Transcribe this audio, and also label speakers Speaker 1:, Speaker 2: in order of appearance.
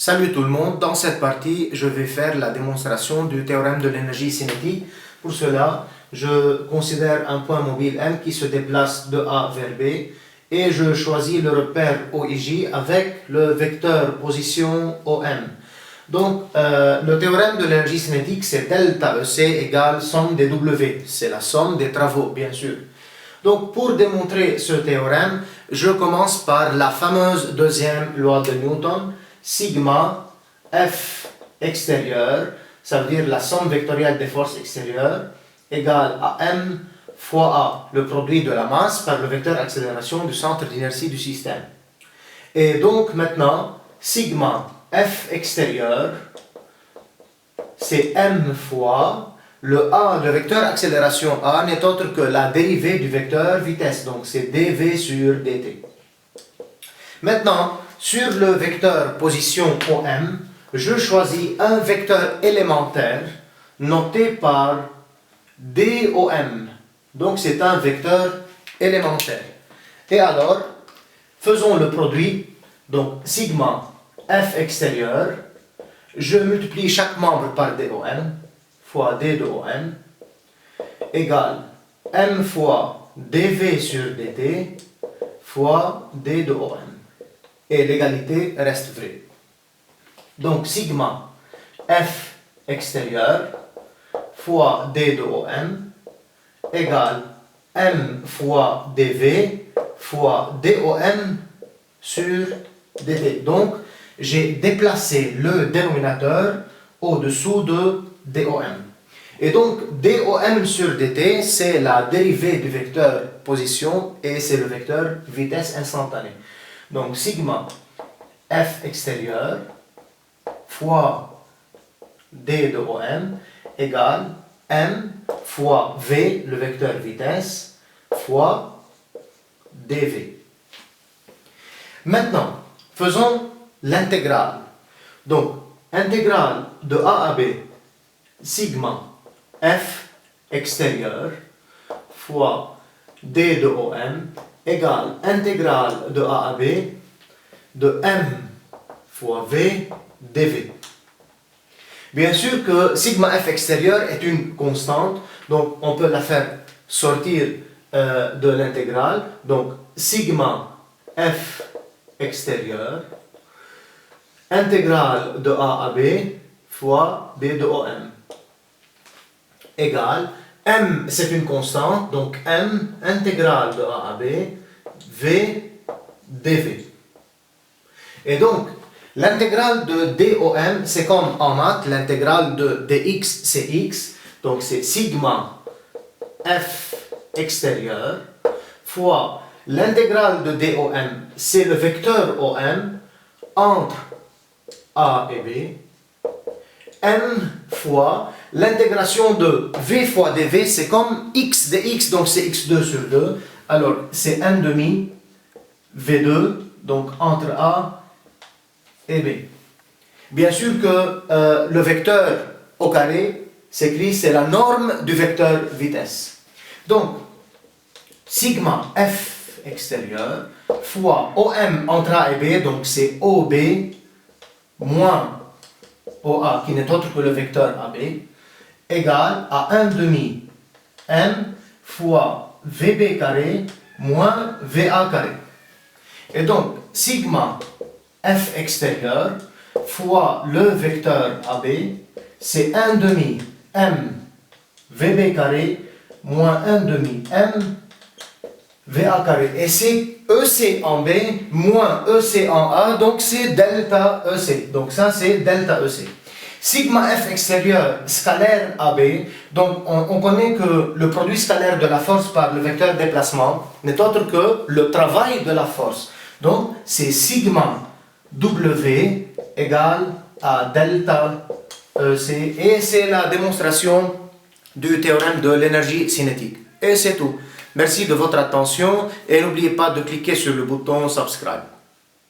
Speaker 1: Salut tout le monde, dans cette partie, je vais faire la démonstration du théorème de l'énergie cinétique. Pour cela, je considère un point mobile M qui se déplace de A vers B et je choisis le repère OIJ avec le vecteur position OM. Donc, le théorème de l'énergie cinétique, c'est delta EC égale somme des W. C'est la somme des travaux, bien sûr. Donc, pour démontrer ce théorème, je commence par la fameuse deuxième loi de Newton. Sigma F extérieur, ça veut dire la somme vectorielle des forces extérieures, égale à M fois A, le produit de la masse par le vecteur accélération du centre d'inertie du système. Et donc maintenant, sigma F extérieur, c'est M fois le A, le vecteur accélération A n'est autre que la dérivée du vecteur vitesse, donc c'est dv sur dt. Maintenant, sur le vecteur position OM, je choisis un vecteur élémentaire noté par DOM. Donc c'est un vecteur élémentaire. Et alors, faisons le produit. Donc sigma F extérieur, je multiplie chaque membre par DOM, fois D de OM, égale M fois dV sur dt, fois D de OM. Et l'égalité reste vraie. Donc sigma F extérieur fois D de OM égale M fois dV fois DOM sur dt. Donc j'ai déplacé le dénominateur au-dessous de DOM. Et donc DOM sur dt, c'est la dérivée du vecteur position et c'est le vecteur vitesse instantanée. Donc sigma F extérieur fois D de OM égale M fois V, le vecteur vitesse, fois dV. Maintenant, faisons l'intégrale. Donc, intégrale de A à B, sigma F extérieur fois D de OM égale intégrale de A à B de M fois V dV. Bien sûr que sigma F extérieur est une constante, donc on peut la faire sortir de l'intégrale. Donc sigma F extérieur, intégrale de A à B fois B de OM égale M, c'est une constante, donc M, intégrale de A à B, V, dV. Et donc, l'intégrale de DOM, c'est comme en maths, l'intégrale de dx, c'est x, donc c'est sigma F extérieur, fois l'intégrale de DOM, c'est le vecteur OM, entre A et B, M fois l'intégration de V fois dV, c'est comme x dx, donc c'est x2 sur 2. Alors, c'est 1 demi V2, donc entre A et B. Bien sûr que le vecteur au carré s'écrit, c'est la norme du vecteur vitesse. Donc, sigma F extérieur fois OM entre A et B, donc c'est OB moins OA, qui n'est autre que le vecteur AB, égale à 1 demi M fois VB carré moins VA carré. Et donc, sigma F extérieur fois le vecteur AB, c'est 1 demi M VB carré moins 1 demi M VA carré. Et c'est EC en B moins EC en A, donc c'est delta EC. Donc ça c'est delta EC. Sigma F extérieur scalaire AB, donc on connaît que le produit scalaire de la force par le vecteur déplacement n'est autre que le travail de la force. Donc c'est sigma W égale à delta EC et c'est la démonstration du théorème de l'énergie cinétique. Et c'est tout. Merci de votre attention et n'oubliez pas de cliquer sur le bouton subscribe.